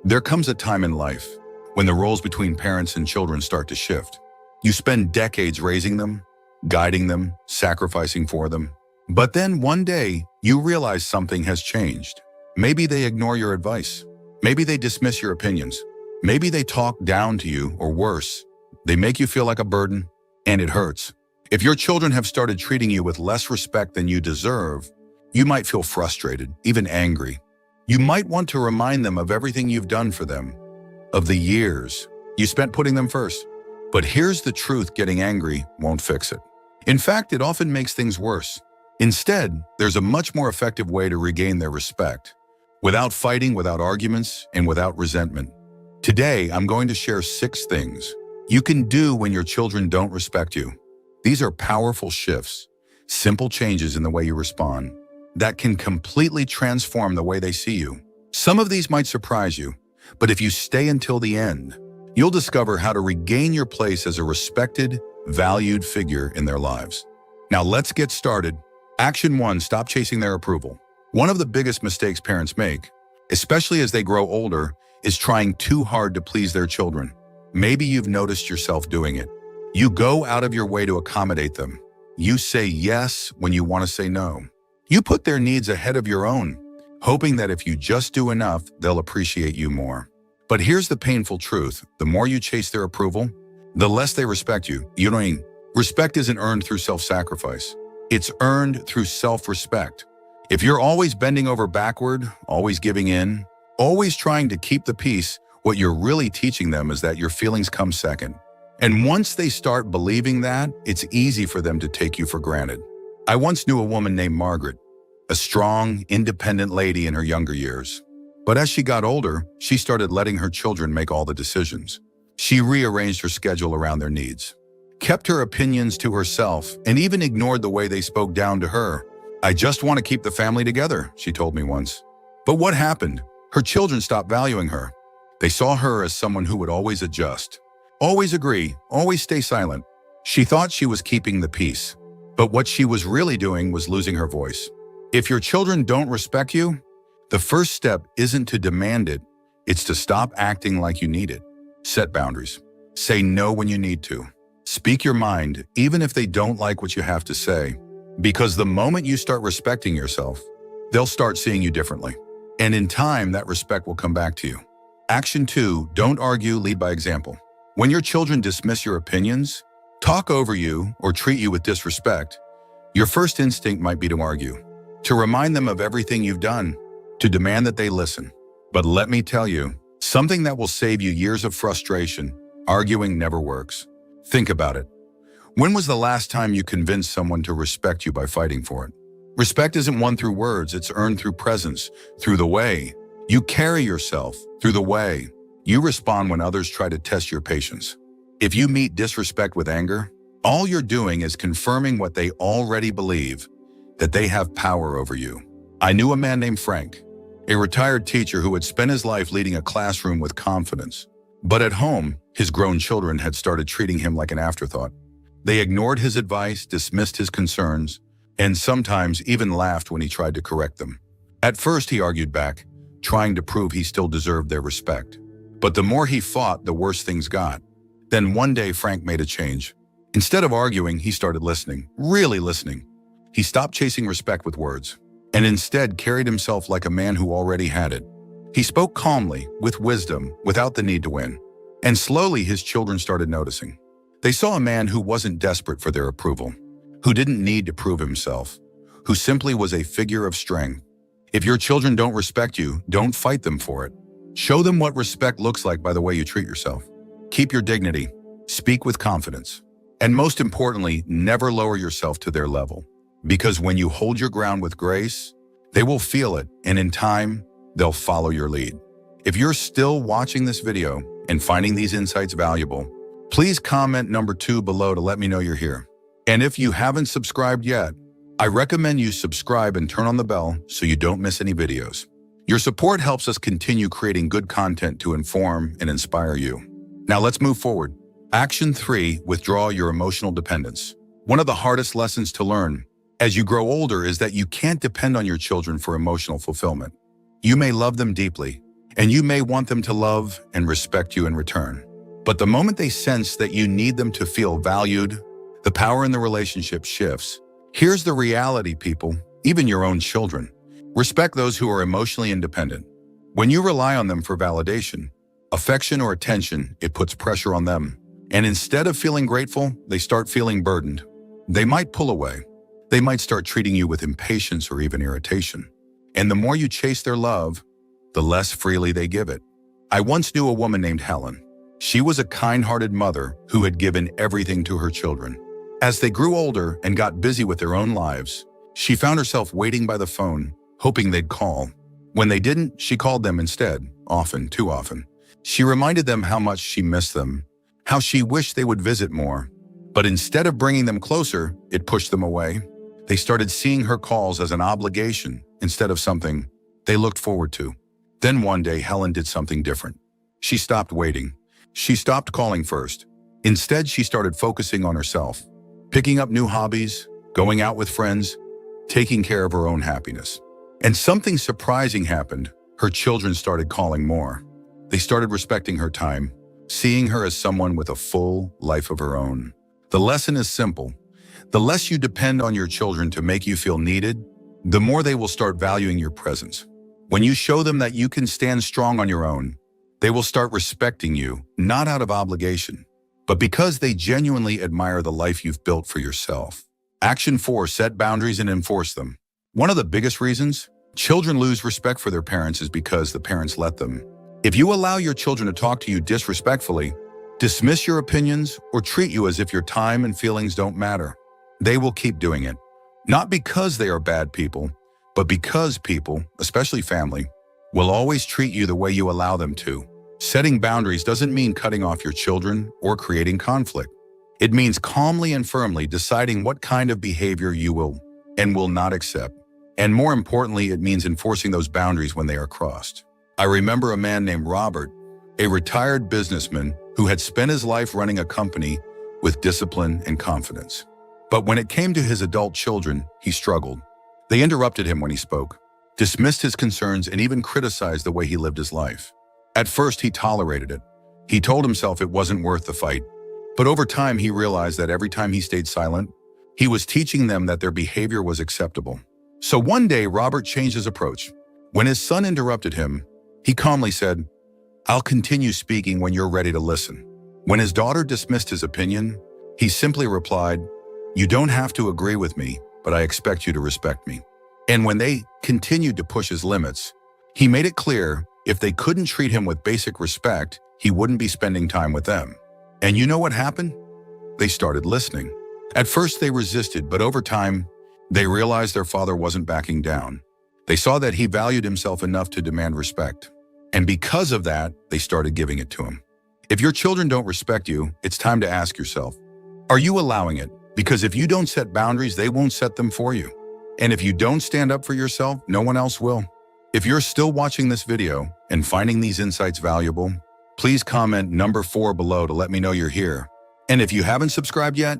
There comes a time in life when the roles between parents and children start to shift. You spend decades raising them, guiding them, sacrificing for them. But then one day, you realize something has changed. Maybe they ignore your advice. Maybe they dismiss your opinions. Maybe they talk down to you, or worse, they make you feel like a burden, and it hurts. If your children have started treating you with less respect than you deserve, you might feel frustrated, even angry. You might want to remind them of everything you've done for them, of the years you spent putting them first. But here's the truth: getting angry won't fix it. In fact, it often makes things worse. Instead, there's a much more effective way to regain their respect, without fighting, without arguments, and without resentment. Today, I'm going to share 6 things you can do when your children don't respect you. These are powerful shifts, simple changes in the way you respond, that can completely transform the way they see you. Some of these might surprise you, but if you stay until the end, you'll discover how to regain your place as a respected, valued figure in their lives. Now let's get started. Action 1, stop chasing their approval. One of the biggest mistakes parents make, especially as they grow older, is trying too hard to please their children. Maybe you've noticed yourself doing it. You go out of your way to accommodate them. You say yes when you want to say no. You put their needs ahead of your own, hoping that if you just do enough, they'll appreciate you more. But here's the painful truth: the more you chase their approval, the less they respect you. Respect isn't earned through self-sacrifice. It's earned through self-respect. If you're always bending over backward, always giving in, always trying to keep the peace, what you're really teaching them is that your feelings come second. And once they start believing that, it's easy for them to take you for granted. I once knew a woman named Margaret, a strong, independent lady in her younger years. But as she got older, she started letting her children make all the decisions. She rearranged her schedule around their needs, kept her opinions to herself, and even ignored the way they spoke down to her. "I just want to keep the family together," she told me once. But what happened? Her children stopped valuing her. They saw her as someone who would always adjust, always agree, always stay silent. She thought she was keeping the peace, but what she was really doing was losing her voice. If your children don't respect you, the first step isn't to demand it, it's to stop acting like you need it. Set boundaries. Say no when you need to. Speak your mind, even if they don't like what you have to say. Because the moment you start respecting yourself, they'll start seeing you differently. And in time, that respect will come back to you. Action 2, don't argue, lead by example. When your children dismiss your opinions, talk over you, or treat you with disrespect, your first instinct might be to argue, to remind them of everything you've done, to demand that they listen. But let me tell you, something that will save you years of frustration: arguing never works. Think about it. When was the last time you convinced someone to respect you by fighting for it? Respect isn't won through words, it's earned through presence, through the way you carry yourself, through the way you respond when others try to test your patience. If you meet disrespect with anger, all you're doing is confirming what they already believe, that they have power over you. I knew a man named Frank, a retired teacher who had spent his life leading a classroom with confidence. But at home, his grown children had started treating him like an afterthought. They ignored his advice, dismissed his concerns, and sometimes even laughed when he tried to correct them. At first, he argued back, trying to prove he still deserved their respect. But the more he fought, the worse things got. Then one day, Frank made a change. Instead of arguing, he started listening, really listening. He stopped chasing respect with words, and instead carried himself like a man who already had it. He spoke calmly, with wisdom, without the need to win. And slowly, his children started noticing. They saw a man who wasn't desperate for their approval, who didn't need to prove himself, who simply was a figure of strength. If your children don't respect you, don't fight them for it. Show them what respect looks like by the way you treat yourself. Keep your dignity, speak with confidence, and most importantly, never lower yourself to their level. Because when you hold your ground with grace, they will feel it, and in time, they'll follow your lead. If you're still watching this video and finding these insights valuable, please comment number 2 below to let me know you're here. And if you haven't subscribed yet, I recommend you subscribe and turn on the bell so you don't miss any videos. Your support helps us continue creating good content to inform and inspire you. Now let's move forward. Action 3, withdraw your emotional dependence. One of the hardest lessons to learn as you grow older is that you can't depend on your children for emotional fulfillment. You may love them deeply, and you may want them to love and respect you in return. But the moment they sense that you need them to feel valued, the power in the relationship shifts. Here's the reality, people, even your own children. Respect those who are emotionally independent. When you rely on them for validation, affection, or attention, it puts pressure on them. And instead of feeling grateful, they start feeling burdened. They might pull away. They might start treating you with impatience or even irritation. And the more you chase their love, the less freely they give it. I once knew a woman named Helen. She was a kind-hearted mother who had given everything to her children. As they grew older and got busy with their own lives, she found herself waiting by the phone, hoping they'd call. When they didn't, she called them instead, often, too often. She reminded them how much she missed them, how she wished they would visit more. But instead of bringing them closer, it pushed them away. They started seeing her calls as an obligation instead of something they looked forward to. Then one day, Helen did something different. She stopped waiting. She stopped calling first. Instead, she started focusing on herself, picking up new hobbies, going out with friends, taking care of her own happiness. And something surprising happened. Her children started calling more. They started respecting her time, seeing her as someone with a full life of her own. The lesson is simple. The less you depend on your children to make you feel needed, the more they will start valuing your presence. When you show them that you can stand strong on your own, they will start respecting you, not out of obligation, but because they genuinely admire the life you've built for yourself. Action 4, set boundaries and enforce them. One of the biggest reasons children lose respect for their parents is because the parents let them. If you allow your children to talk to you disrespectfully, dismiss your opinions, or treat you as if your time and feelings don't matter, they will keep doing it. Not because they are bad people, but because people, especially family, will always treat you the way you allow them to. Setting boundaries doesn't mean cutting off your children or creating conflict. It means calmly and firmly deciding what kind of behavior you will and will not accept. And more importantly, it means enforcing those boundaries when they are crossed. I remember a man named Robert, a retired businessman who had spent his life running a company with discipline and confidence. But when it came to his adult children, he struggled. They interrupted him when he spoke, dismissed his concerns, and even criticized the way he lived his life. At first, he tolerated it. He told himself it wasn't worth the fight. But over time, he realized that every time he stayed silent, he was teaching them that their behavior was acceptable. So one day, Robert changed his approach. When his son interrupted him, he calmly said, "I'll continue speaking when you're ready to listen." When his daughter dismissed his opinion, he simply replied, "You don't have to agree with me, but I expect you to respect me." And when they continued to push his limits, he made it clear if they couldn't treat him with basic respect, he wouldn't be spending time with them. And you know what happened? They started listening. At first they resisted, but over time, they realized their father wasn't backing down. They saw that he valued himself enough to demand respect. And because of that, they started giving it to him. If your children don't respect you, it's time to ask yourself, are you allowing it? Because if you don't set boundaries, they won't set them for you. And if you don't stand up for yourself, no one else will. If you're still watching this video and finding these insights valuable, please comment number 4 below to let me know you're here. And if you haven't subscribed yet,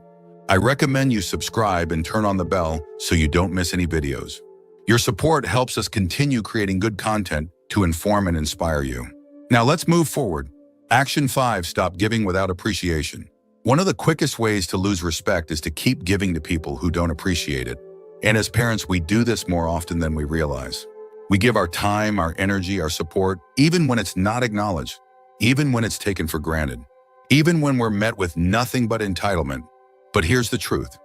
I recommend you subscribe and turn on the bell so you don't miss any videos. Your support helps us continue creating good content to inform and inspire you. Now let's move forward. Action 5, stop giving without appreciation. One of the quickest ways to lose respect is to keep giving to people who don't appreciate it. And as parents, we do this more often than we realize. We give our time, our energy, our support, even when it's not acknowledged, even when it's taken for granted, even when we're met with nothing but entitlement. But here's the truth.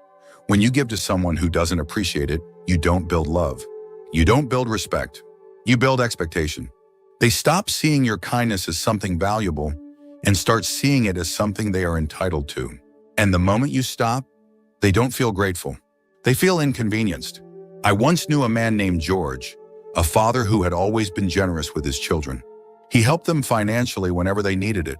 When you give to someone who doesn't appreciate it, you don't build love. You don't build respect. You build expectation. They stop seeing your kindness as something valuable and start seeing it as something they are entitled to. And the moment you stop, they don't feel grateful. They feel inconvenienced. I once knew a man named George, a father who had always been generous with his children. He helped them financially whenever they needed it,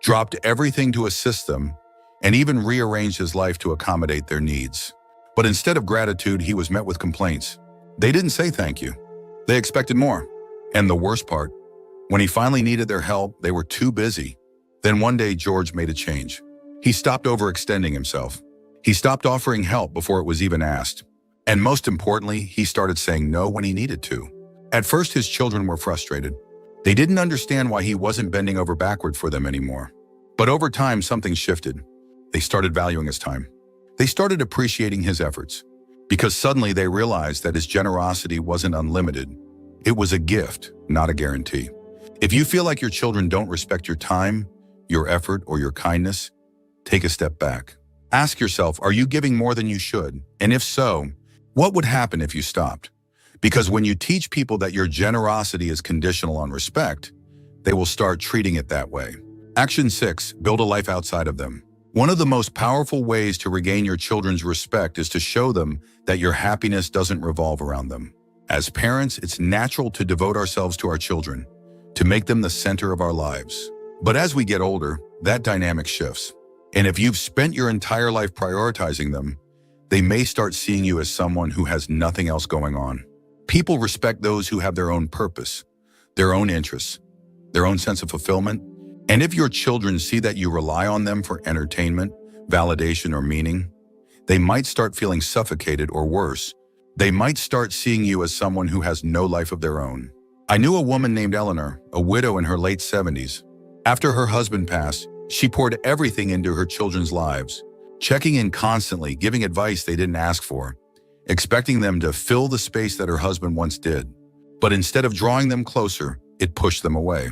dropped everything to assist them, and even rearranged his life to accommodate their needs. But instead of gratitude, he was met with complaints. They didn't say thank you. They expected more. And the worst part, when he finally needed their help, they were too busy. Then one day, George made a change. He stopped overextending himself. He stopped offering help before it was even asked. And most importantly, he started saying no when he needed to. At first, his children were frustrated. They didn't understand why he wasn't bending over backward for them anymore. But over time, something shifted. They started valuing his time. They started appreciating his efforts, because suddenly they realized that his generosity wasn't unlimited. It was a gift, not a guarantee. If you feel like your children don't respect your time, your effort, or your kindness, take a step back. Ask yourself, are you giving more than you should? And if so, what would happen if you stopped? Because when you teach people that your generosity is conditional on respect, they will start treating it that way. Action 6, build a life outside of them. One of the most powerful ways to regain your children's respect is to show them that your happiness doesn't revolve around them. As parents, it's natural to devote ourselves to our children, to make them the center of our lives. But as we get older, that dynamic shifts. And if you've spent your entire life prioritizing them, they may start seeing you as someone who has nothing else going on. People respect those who have their own purpose, their own interests, their own sense of fulfillment. And if your children see that you rely on them for entertainment, validation, or meaning, they might start feeling suffocated, or worse, they might start seeing you as someone who has no life of their own. I knew a woman named Eleanor, a widow in her late 70s. After her husband passed, she poured everything into her children's lives, checking in constantly, giving advice they didn't ask for, expecting them to fill the space that her husband once did. But instead of drawing them closer, it pushed them away.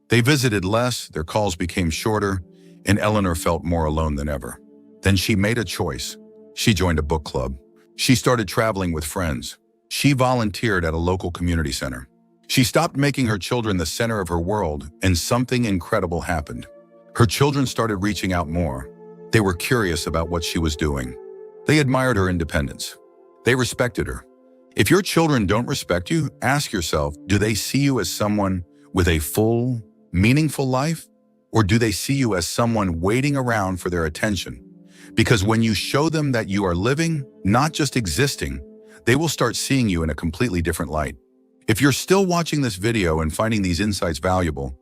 They visited less, their calls became shorter, and Eleanor felt more alone than ever. Then she made a choice. She joined a book club. She started traveling with friends. She volunteered at a local community center. She stopped making her children the center of her world, and something incredible happened. Her children started reaching out more. They were curious about what she was doing. They admired her independence. They respected her. If your children don't respect you, ask yourself, do they see you as someone with a full, meaningful life? Or do they see you as someone waiting around for their attention? Because when you show them that you are living, not just existing, they will start seeing you in a completely different light. If you're still watching this video and finding these insights valuable,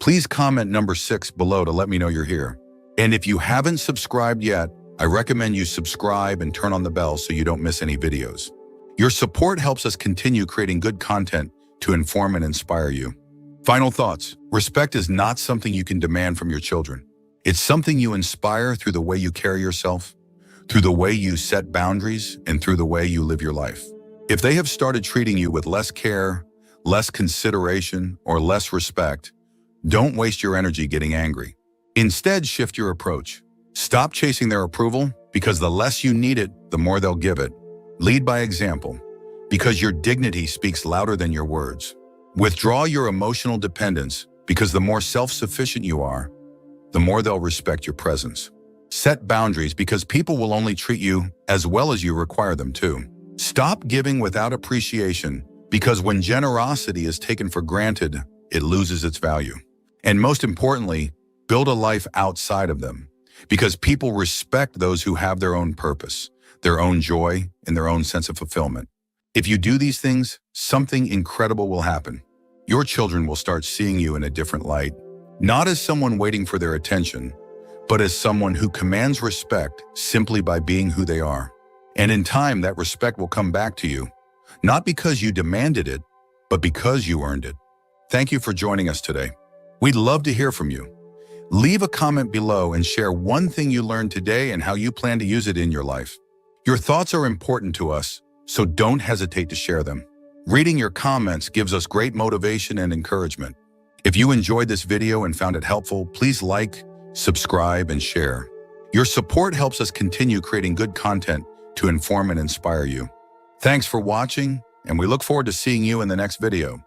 please comment number 6 below to let me know you're here. And if you haven't subscribed yet, I recommend you subscribe and turn on the bell so you don't miss any videos. Your support helps us continue creating good content to inform and inspire you. Final thoughts. Respect is not something you can demand from your children. It's something you inspire through the way you carry yourself, through the way you set boundaries, and through the way you live your life. If they have started treating you with less care, less consideration, or less respect, don't waste your energy getting angry. Instead, shift your approach. Stop chasing their approval, because the less you need it, the more they'll give it. Lead by example, because your dignity speaks louder than your words. Withdraw your emotional dependence, because the more self-sufficient you are, the more they'll respect your presence. Set boundaries, because people will only treat you as well as you require them to. Stop giving without appreciation, because when generosity is taken for granted, it loses its value. And most importantly, build a life outside of them, because people respect those who have their own purpose, their own joy, and their own sense of fulfillment. If you do these things, something incredible will happen. Your children will start seeing you in a different light, not as someone waiting for their attention, but as someone who commands respect simply by being who they are. And in time, that respect will come back to you, not because you demanded it, but because you earned it. Thank you for joining us today. We'd love to hear from you. Leave a comment below and share one thing you learned today and how you plan to use it in your life. Your thoughts are important to us, so don't hesitate to share them. Reading your comments gives us great motivation and encouragement. If you enjoyed this video and found it helpful, please like, subscribe, and share. Your support helps us continue creating good content to inform and inspire you. Thanks for watching, and we look forward to seeing you in the next video.